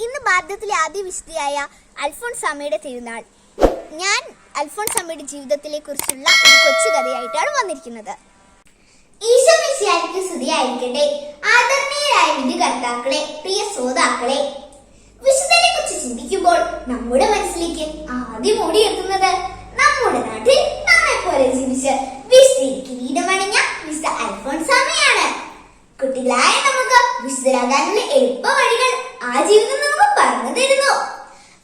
ഇന്ന് ഭാരതത്തിലെ ആദ്യ വിശുദ്ധിയായ അൽഫോൻസാമ്മയുടെ തിരുനാൾ. ഞാൻ അൽഫോൻസാമ്മയുടെ ജീവിതത്തിലെ കുറിച്ചുള്ള ഒരു കൊച്ചു കഥയായിട്ടാണ് വന്നിരിക്കുന്നത്. ഈശോ മിശിഹായ്ക്ക് സ്തുതിയായിരിക്കട്ടെ. ആദരണീയരായ വിധികർത്താക്കളെ, പ്രിയ ശ്രോതാക്കളെ, വിശുദ്ധരെ കുറിച്ച് ചിന്തിക്കുമ്പോൾ നമ്മുടെ മനസ്സിലേക്ക് ആദ്യം ഓടിയെത്തുന്നത് നമ്മുടെ നാട്ടിൽ നമ്മെ പോലെ ജീവിച്ച് വിശുദ്ധ കിരീടമണിഞ്ഞ വിശുദ്ധ അൽഫോൻസാമ്മയാണ്. കുട്ടികളായ നമുക്ക് വിശുദ്ധരാകാനുള്ള എളുപ്പ വഴികൾ ആ ജീവിതം നമുക്ക് പറഞ്ഞു തരുന്നു.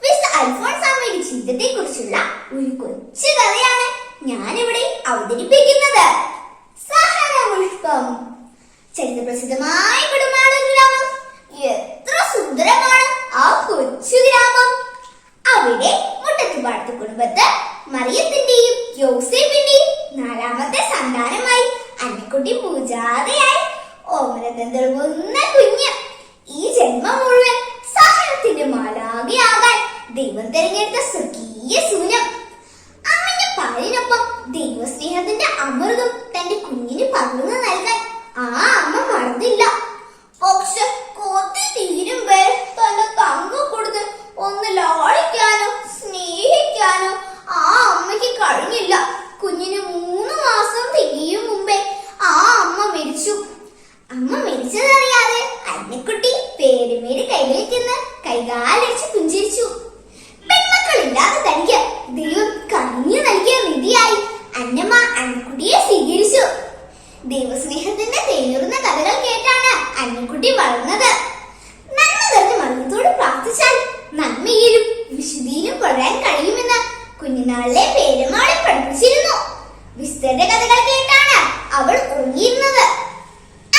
വിശുദ്ധ അൽഫോൻസാമ്മയുടെ ജീവിതത്തെ കുറിച്ചുള്ള ഒരു കൊച്ചു കഥയാണ് ഞാനിവിടെ അവതരിപ്പിക്കുന്നത്. സഹനപുഷ്പം. ചരിത്രപ്രസിദ്ധമായ കുടമാളൂർ ഗ്രാമം. എത്ര സുന്ദരമാണ് ആ കൊച്ചു ഗ്രാമം. അവിടെ മുട്ടത്തുപാടത്ത് കുടുംബത്ത് മറിയത്തിന്റെയും യോസേഫിന്റെയും 4ാമത്തെ സന്താനമായി അന്നക്കുട്ടി പൂജാതയായി ഓമനതെന്തുന്ന കുഞ്ഞ്. ഈ ജന്മം മുഴുവൻ സഹനത്തിന്റെ മാലാഖയാകാൻ ദൈവം തിരഞ്ഞെടുത്ത സ്വർഗീയ സൂനം. അമ്മയുടെ പാലിനൊപ്പം ദൈവസ്നേഹത്തിന്റെ അമൃതം തന്റെ കുഞ്ഞിന് പകർന്നു നൽകാൻ ആ അമ്മ മറന്നില്ല. പക്ഷെ കൊതി തീരും വരെ തന്റെ തങ്കം കൊടുത്ത് ഒന്ന് ലാളിക്കാനോ സ്നേഹിക്കാനോ ആ അമ്മയ്ക്ക് കഴിഞ്ഞില്ല. കുഞ്ഞിന് 3 മാസം തികയും മുമ്പേ ആ അമ്മ മരിച്ചു. അമ്മ മരിച്ചതറിയാതെ അന്നക്കുട്ടി പേരുമേര് കൈവയ്ക്കുന്ന കൈകാലടിച്ച് പുഞ്ചിരിച്ചു. പെൺമക്കളില്ലാതെ തനിക്ക് ദൈവം കനിഞ്ഞു നൽകിയ നിധിയായി അന്നമ്മ അന്നക്കുട്ടിയെ സ്വീകരിച്ചു. ദൈവസ്നേഹത്തിന്റെ തേനൂറുന്ന കഥകൾ കേട്ടാണ് അന്നക്കുട്ടി വളർന്നത്. നന്മ നിറഞ്ഞ മറിയത്തോട് പ്രാർത്ഥിച്ചാൽ നന്മയിലും വിശുദ്ധിയിലും വളരാൻ കഴിയുമെന്ന് കുഞ്ഞുനാളിലെ പേരുമാളെ പഠിപ്പിച്ചിരുന്നു. വിസ്തൃത കഥകൾ കേട്ടാണ് അവൾ ഉറങ്ങിയിരുന്നത്.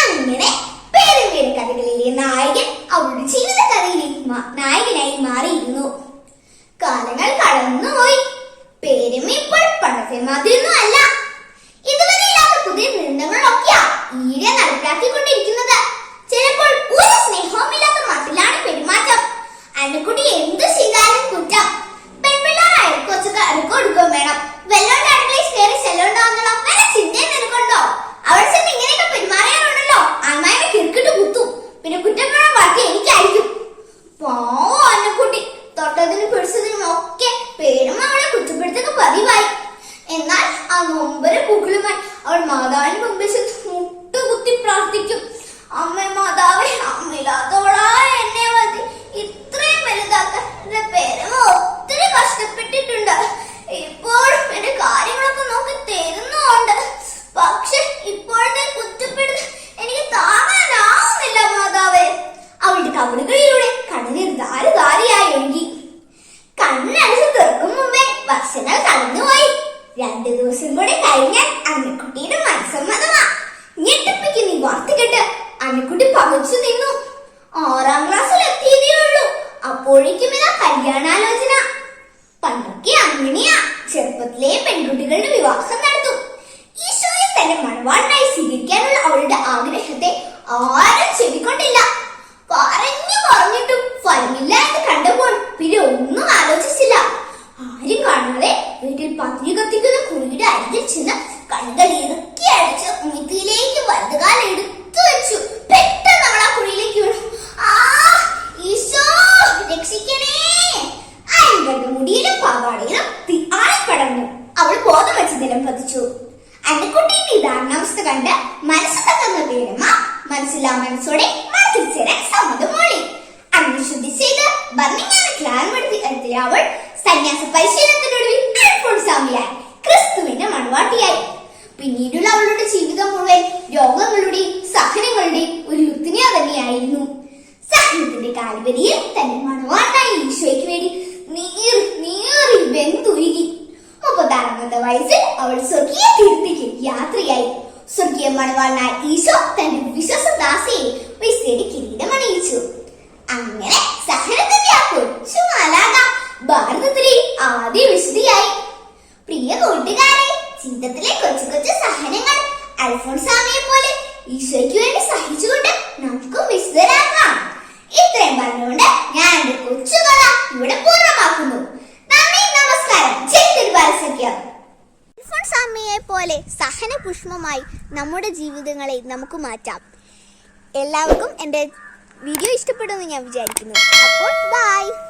അങ്ങനെ പേരുമേര് കഥകളിലെ നായകൻ അവളുടെ ജീവിത കഥയിലെ നായകനായി മാറിയിരുന്നു. കാലങ്ങൾ കടന്നുപോയി. പേരുമ ഇപ്പോൾ പണ്ടത്തെ മാതിരിയൊന്നും അല്ല. ഇതുവരെ ഇല്ലാത്ത പുതിയ നിർണ്ണയങ്ങളൊക്കെയാ ഈടെ നടപ്പിലാക്കിക്കൊണ്ടിരിക്കുന്നത്. ചിലപ്പോൾ ഒരു സ്നേഹവുമില്ലാത്ത മട്ടിലാണ് പെരുമാറ്റം. അന്നക്കുട്ടി എന്ത് ചെയ്താലും കുറ്റം. പെൺപിള്ളേർ അയൽക്കൊച്ചൊക്കെ അടുക്കൊടുക്കുകയും വേണം. വെള്ളോണ്ട് അടുക്കളയിൽ കയറി ചെല്ലോണ്ടാവുന്നല്ലോ വല്ല ചിന്തയും നിനക്കുണ്ടോ? അവൾ ചെന്ന് ഇങ്ങനെയൊക്കെ പെരുമാറിയാലുണ്ടല്ലോ അമ്മായിനെ കിർക്കിട്ട് കുത്തും. പിന്നെ കുറ്റപ്പെടാൻ ബാക്കി എനിക്കായിരിക്കും. പാവം അന്നക്കുട്ടി. തൊട്ടതിനും പിടിച്ചതിനും ഒക്കെ പേരും അവളെ കുറ്റപ്പെടുത്തുക പതിവായി. എന്നാൽ ആ നൊമ്പര പൂക്കളുമായി അവൾ മാതാവിന് മുമ്പിൽ മുട്ടുകുത്തി പ്രാർത്ഥിക്കും. അമ്മ മാതാവേ, അമ്മയില്ലാത്തവളായ എന്നെ മതി ഇത്രയും വലുതാക്കാൻ. എന്റെ പേരമ്മ ഒത്തിരി കഷ്ടപ്പെട്ടിട്ടുണ്ട്. ഇപ്പോഴും എന്റെ കാര്യങ്ങളൊക്കെ നോക്കി തരുന്നുണ്ട്. പക്ഷെ ഇപ്പോഴത്തെ കുറ്റപ്പെടുത്തൽ എനിക്ക് താങ്ങാനാവുന്നില്ല മാതാവേ. അവളുടെ കവിളുകളിലൂടെ കണ്ണുനീർ ധാരധാരയായി ഒഴുകി. കണ്ണടച്ച് തുറക്കും മുമ്പേ വർഷങ്ങൾ കടന്നുപോയി. 2 ദിവസം കൂടെ കഴിഞ്ഞാൽ അന്നക്കുട്ടിയുടെ മനസ്സമ്മതമാ. ഞെട്ടിപ്പിക്കുന്ന ഈ വാർത്ത കേട്ട് അന്നക്കുട്ടി പകച്ചു നിന്നു. 6ാം ക്ലാസ്സിൽ എത്തിയതേ ഉള്ളൂ. അപ്പോഴേക്കും ഇതാ കല്യാണാലോചന. പണ്ടൊക്കെ അങ്ങനെയാ. ചെറുപ്പത്തിലെ പെൺകുട്ടികളുടെ വിവാഹം നടത്തും. ഈശോയെ തന്നെ മണവാളനായി സ്വീകരിക്കാനുള്ള അവളുടെ ആഗ്രഹത്തെ ആരും ചെവിക്കൊണ്ടില്ല. പറഞ്ഞിട്ടും ഫലമില്ല എന്ന് കണ്ടപ്പോൾ പിന്നെ ഒന്നും ആലോചിച്ചില്ല. ആരും കാണാതെ വീട്ടിൽ പത്തിരി കത്തിക്കുന്ന കുഴിയുടെ അരികിൽ ചെന്ന് കണ്ണുകൾ ഇറുക്കി അടിച്ച് മിത്തിയിലേക്ക് വലതുകാലം എടുത്തു വെച്ചു. പെട്ടെന്ന് അവൾ ആ കുഴിയിലേക്ക് വീണു. ആ ഈശോ രക്ഷിക്കണേ! അയൽകളുടെ മുടിയിലും പാവാടയിലും ആളിപ്പടർന്നു. അവൾ ബോധം വെച്ച് നിലം പതിച്ചു. അന്നക്കുട്ടിയുടെ ദാരുണാവസ്ഥ കണ്ട് മനസ്സ് തകർന്ന പേരമ്മ മനസ്സിലാ മനസ്സോടെ മണത്തിൽ ചേരാൻ സമ്മതം മൂളി. അന്ന് ശുദ്ധി ചെയ്ത് ബർണിങ്ങാണ് ക്ലാരമെടുത്ത് എത്തിയ അവൾ സന്യാസ പരിശീലനത്തിനൊടുവിൽ അൽഫോൻസാമ്മയായി ക്രിസ്തുവിന്റെ മണവാട്ടിയായി. പിന്നീടുള്ള അവളുടെ ജീവിതം മുഴുവൻ രോഗങ്ങളുടെയും സഹനങ്ങളുടെയും ഒരു യുദ്ധനിയ തന്നെയായിരുന്നു. സഹനത്തിന്റെ കാൽവരിയിൽ തന്റെ മണവാട്ടായി ഈശോയ്ക്ക് വേണ്ടി നീറി വെന്തുരുകി. 36ാമത്തെ വയസ്സിൽ അവൾ സ്വർഗീയ തീർത്ഥിക്ക് യാത്രയായി. സ്വർഗീയ മണവാളനായ ഈശോ തന്റെ വിശ്വാസദാസിയെ വിശുദ്ധയുടെ കിരീടമണിയിച്ചു. അങ്ങനെ സഹനത്തിന്റെ ആ കൊച്ചു മാലാഖ ഭാരതത്തിലെ ആദ്യ വിശുദ്ധിയായി. പ്രിയ കൂട്ടുകാരെ, ജീവിതത്തിലെ കൊച്ചു കൊച്ചു സഹനങ്ങൾ അൽഫോൻസാമ്മയെ പോലെ ഈശോയ്ക്ക് വേണ്ടി സഹിച്ചുകൊണ്ട് നമുക്കും വിശുദ്ധരാകാം. ഇത്രയും പറഞ്ഞുകൊണ്ട് ഞാൻ എന്റെ കൊച്ചുകഥ ഇവിടെ പൂർണ്ണമാക്കുന്നു. നന്ദി, നമസ്കാരം. ചെറിയൊരു പരസ്യം. അമ്മയെ പോലെ സഹന പുഷ്പമായി നമ്മുടെ ജീവിതങ്ങളെ നമുക്ക് മാറ്റാം. എല്ലാവർക്കും എൻ്റെ വീഡിയോ ഇഷ്ടപ്പെടുമെന്ന് ഞാൻ വിചാരിക്കുന്നു. അപ്പോൾ ബൈ.